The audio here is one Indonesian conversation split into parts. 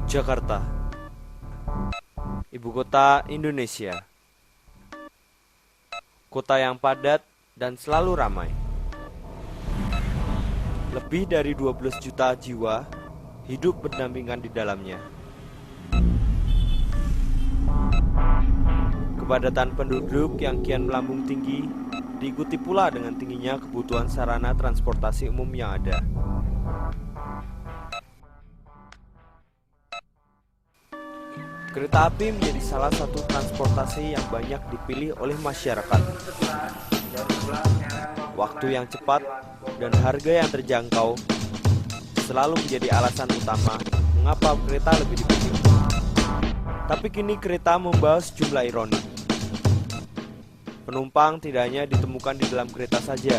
Jakarta, ibu kota Indonesia. Kota yang padat dan selalu ramai. Lebih dari 12 juta jiwa hidup berdampingan di dalamnya. Kepadatan penduduk yang kian melambung tinggi diikuti pula dengan tingginya kebutuhan sarana transportasi umum yang ada. Kereta api menjadi salah satu transportasi yang banyak dipilih oleh masyarakat. Waktu yang cepat dan harga yang terjangkau selalu menjadi alasan utama mengapa kereta lebih dipilih. Tapi kini kereta membawa sejumlah ironi. Penumpang tidak hanya ditemukan di dalam kereta saja.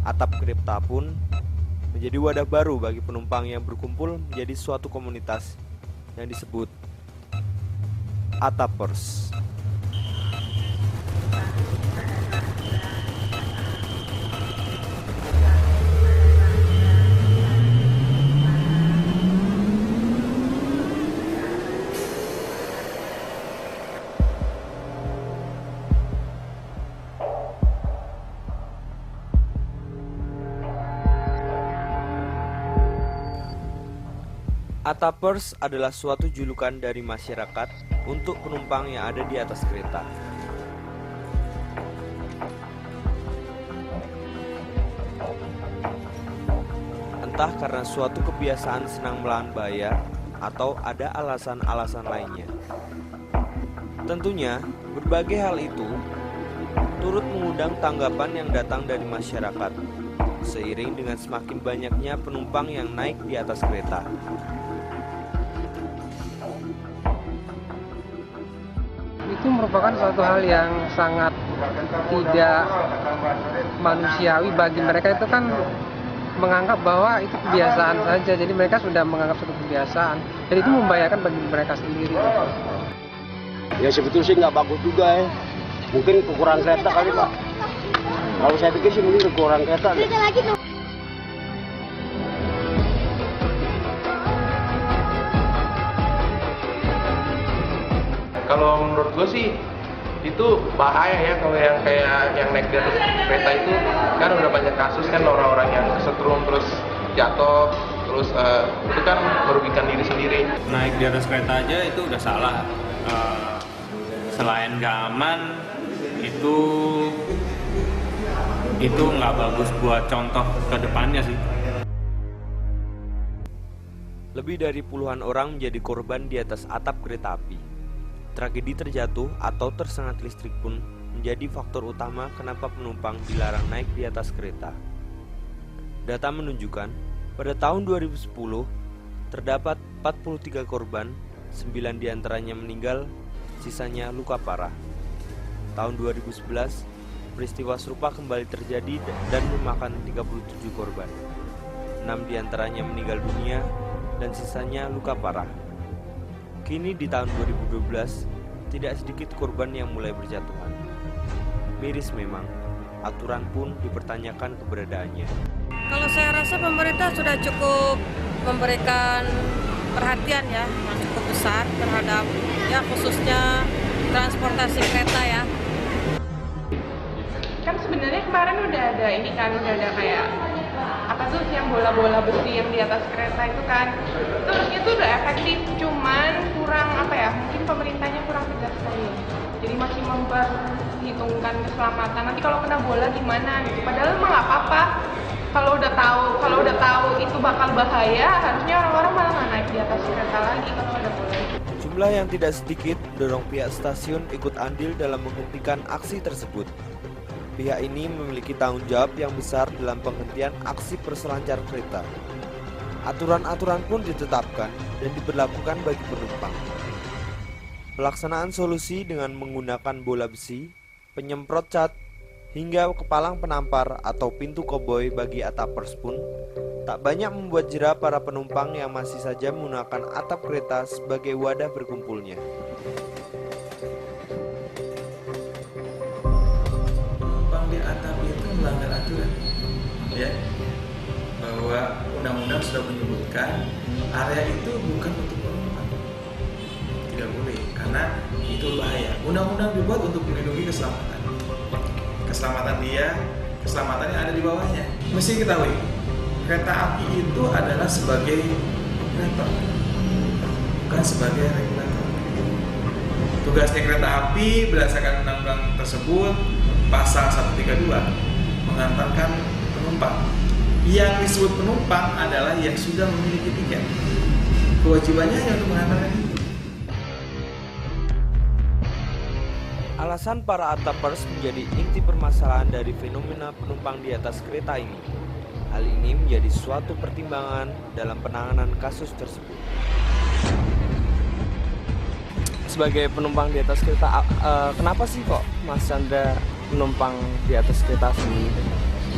Atap kereta pun menjadi wadah baru bagi penumpang yang berkumpul menjadi suatu komunitas yang disebut Atapers. Atapers adalah suatu julukan dari masyarakat untuk penumpang yang ada di atas kereta. Entah karena suatu kebiasaan senang melawan bayar atau ada alasan-alasan lainnya. Tentunya, berbagai hal itu turut mengundang tanggapan yang datang dari masyarakat, seiring dengan semakin banyaknya penumpang yang naik di atas kereta. Itu merupakan suatu hal yang sangat tidak manusiawi bagi mereka. Itu kan menganggap bahwa itu kebiasaan saja, jadi mereka sudah menganggap suatu kebiasaan, jadi itu membahayakan bagi mereka sendiri. Ya sebetulnya sih nggak bagus juga ya, mungkin kekurangan kereta kali Pak. Kalau saya pikir sih mungkin kekurangan kereta. Kalau menurut gue sih itu bahaya ya, kalau yang kayak yang naik di atas kereta itu kan udah banyak kasus kan, orang-orang yang kesetrum terus jatuh terus itu kan merugikan diri sendiri. Naik di atas kereta aja itu udah salah. Selain gak aman, itu nggak bagus buat contoh ke depannya sih. Lebih dari puluhan orang menjadi korban di atas atap kereta api. Tragedi terjatuh atau tersengat listrik pun menjadi faktor utama kenapa penumpang dilarang naik di atas kereta. Data menunjukkan, pada tahun 2010 terdapat 43 korban, 9 diantaranya meninggal, sisanya luka parah. Tahun 2011, peristiwa serupa kembali terjadi dan memakan 37 korban. 6 diantaranya meninggal dunia dan sisanya luka parah. Kini di tahun 2012, tidak sedikit korban yang mulai berjatuhan. Miris memang, aturan pun dipertanyakan keberadaannya. Kalau saya rasa pemerintah sudah cukup memberikan perhatian ya, yang cukup besar terhadap ya khususnya transportasi kereta ya. Kan sebenarnya kemarin udah ada ini kan, udah ada kayak apa tuh yang bola-bola besi yang di atas kereta itu kan, itu harusnya tuh udah efektif, cuman kurang apa ya, mungkin pemerintahnya kurang tegas sekali, jadi masih memperhitungkan keselamatan, nanti kalau kena bola gimana gitu. Padahal emang nggak apa-apa, kalau udah tahu itu bakal bahaya, harusnya orang-orang malah nggak naik di atas kereta lagi kalau ada bola. Jumlah yang tidak sedikit mendorong pihak stasiun ikut andil dalam menghentikan aksi tersebut. Pihak ini memiliki tanggung jawab yang besar dalam penghentian aksi perselancar kereta. Aturan-aturan pun ditetapkan dan diberlakukan bagi penumpang. Pelaksanaan solusi dengan menggunakan bola besi, penyemprot cat, hingga kepalang penampar atau pintu koboi bagi atapers pun tak banyak membuat jera para penumpang yang masih saja menggunakan atap kereta sebagai wadah berkumpulnya. Di atap itu melanggar aturan, ya. bahwa undang-undang sudah menyebutkan area itu bukan untuk penumpang. Tidak boleh, karena itu bahaya. Undang-undang dibuat untuk melindungi keselamatan. Keselamatannya ada di bawahnya. Mesti ketahui, kereta api itu adalah sebagai operator, bukan sebagai regulator. Tugasnya kereta api berdasarkan undang-undang tersebut pasal 132 mengantarkan penumpang. Yang disebut penumpang adalah yang sudah memiliki tiket. Kewajibannya hanya untuk mengantarkan itu. Alasan para ATAPers menjadi inti permasalahan dari fenomena penumpang di atas kereta ini. Hal ini menjadi suatu pertimbangan dalam penanganan kasus tersebut. Sebagai penumpang di atas kereta, kenapa sih kok Mas Chandra menumpang di atas kereta sendiri?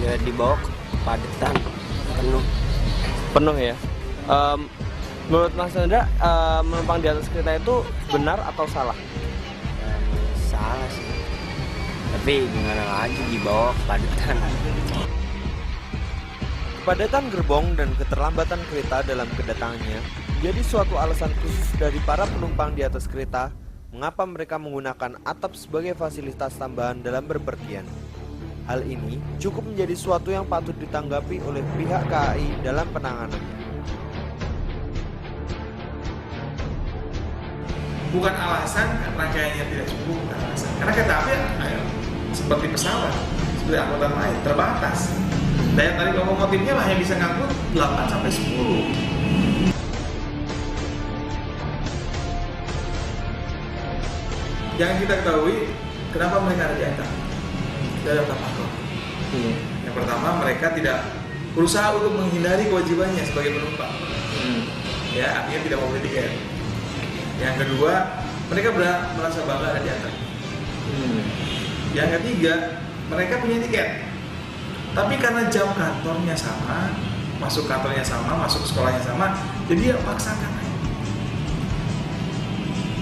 Ya dibawa ke padatan Penuh ya. Menurut Mas Chandra, menumpang di atas kereta itu benar atau salah? salah sih, tapi gimana lagi dibawa ke padatan. Kepadatan gerbong dan keterlambatan kereta dalam kedatangannya menjadi suatu alasan khusus dari para penumpang di atas kereta mengapa mereka menggunakan atap sebagai fasilitas tambahan dalam berpergian. Hal ini cukup menjadi suatu yang patut ditanggapi oleh pihak KAI dalam penanganannya. Bukan alasan rangkaiannya tidak cukup, bukan alasan. Karena kereta api seperti pesawat, seperti angkutan lain, terbatas. Daya tarik lokomotifnya hanya bisa ngangkut 8 sampai 10. Yang kita ketahui, kenapa mereka ada di atas? Dalam kapal. Yang pertama, mereka tidak berusaha untuk menghindari kewajibannya sebagai penumpang. Ya, artinya tidak mau beli tiket. Yang kedua, mereka merasa bangga ada di atas. Yang ketiga, mereka punya tiket. Tapi karena jam kantornya sama, masuk kantornya sama, masuk sekolahnya sama, jadi dia paksakan.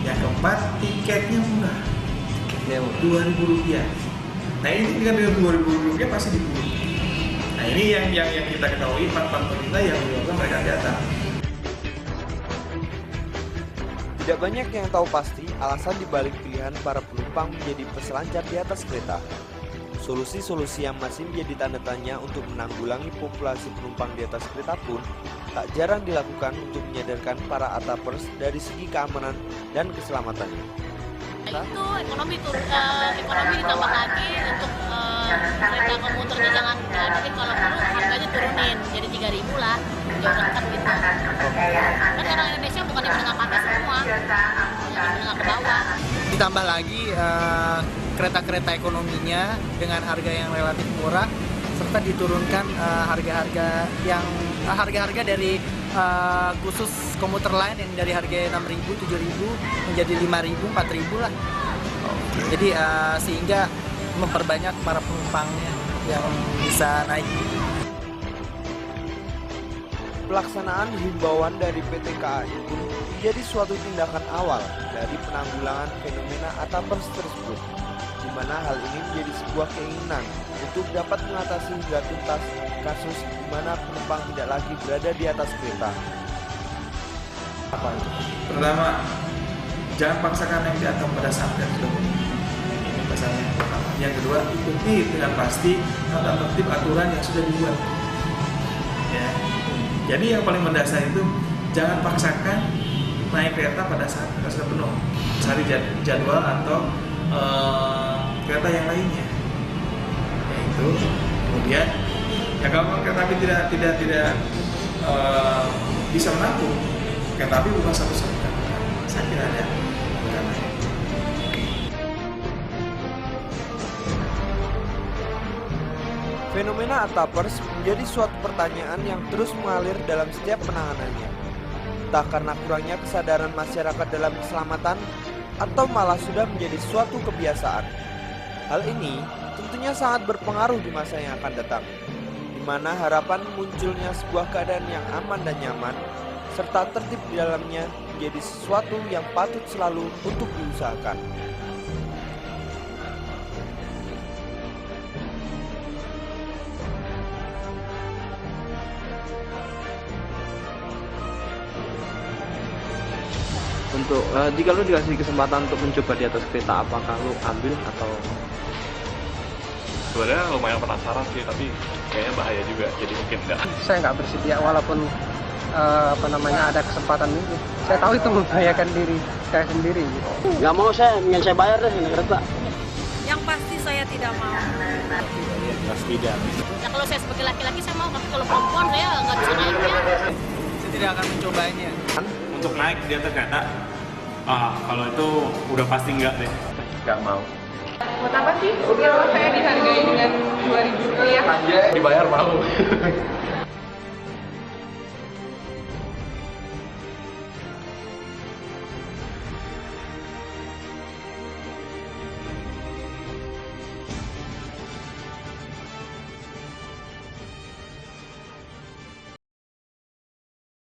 Yang keempat, tiketnya murah. Rp2.000. Nah ini dengan Rp2.000 pasti diburu. Nah ini yang kita ketahui, manfaat pemerintah yang menyebabkan mereka di atas. Tidak banyak yang tahu pasti alasan dibalik pilihan para penumpang menjadi peselancar di atas kereta. Solusi-solusi yang masih menjadi tanda tanya untuk menanggulangi populasi penumpang di atas kereta pun tak jarang dilakukan untuk menyadarkan para ATAPers dari segi keamanan dan keselamatannya. Itu ekonomi ditambah lagi untuk kereta komuternya jangan mungkin kalau perlu harganya turunin jadi 3.000 lah, jauh dekat gitu. Kan orang Indonesia bukan di menengah ke atas semua, yang menengah ke bawah. Ditambah lagi kereta-kereta ekonominya dengan harga yang relatif murah, serta diturunkan harga-harga dari khusus komuter lain yang dari harga 6.000, 7.000 menjadi 5.000, 4.000 lah. Jadi sehingga memperbanyak para penumpangnya yang bisa naik. Pelaksanaan himbauan dari PT KAI itu menjadi suatu tindakan awal dari penanggulangan fenomena ATAPers tersebut, di mana hal ini menjadi sebuah keinginan untuk dapat mengatasi hingga tuntas kasus di mana penumpang tidak lagi berada di atas kereta. Pertama, jangan paksakan yang di atas pada saat yang sudah yang kedua, ikuti dengan pasti tata tertib aturan yang sudah dibuat. Ya. Jadi yang paling mendasar itu jangan paksakan naik kereta pada saat sudah penuh. Cari jadwal atau kereta yang lainnya. Yaitu kemudian ya kalau kereta api tidak bisa menampung, kereta api bukan satu-satunya. Saya kira ada. Fenomena ATAPers menjadi suatu pertanyaan yang terus mengalir dalam setiap penanganannya. Entah karena kurangnya kesadaran masyarakat dalam keselamatan atau malah sudah menjadi suatu kebiasaan. Hal ini tentunya sangat berpengaruh di masa yang akan datang, di mana harapan munculnya sebuah keadaan yang aman dan nyaman serta tertib di dalamnya menjadi sesuatu yang patut selalu untuk diusahakan. Untuk jika lu dikasih kesempatan untuk mencoba di atas kereta, apakah lu ambil atau? Sebenarnya lumayan penasaran sih, tapi kayaknya bahaya juga, jadi mungkin enggak. Saya nggak bersedia walaupun ada kesempatan itu. Saya tahu itu membahayakan diri saya sendiri. Gitu. Nggak mau saya, ingin saya bayar deh naik kereta. Yang pasti saya tidak mau. Jelas tidak. Ya kalau saya sebagai laki-laki saya mau, tapi kalau perempuan saya nggak bisa naiknya. Saya tidak akan mencobanya. Untuk naik di atas kereta, kalau itu udah pasti enggak deh. Nggak mau. Buat apa sih? Kalau saya dihargai dengan 2.000 rupiah. Dibayar mau.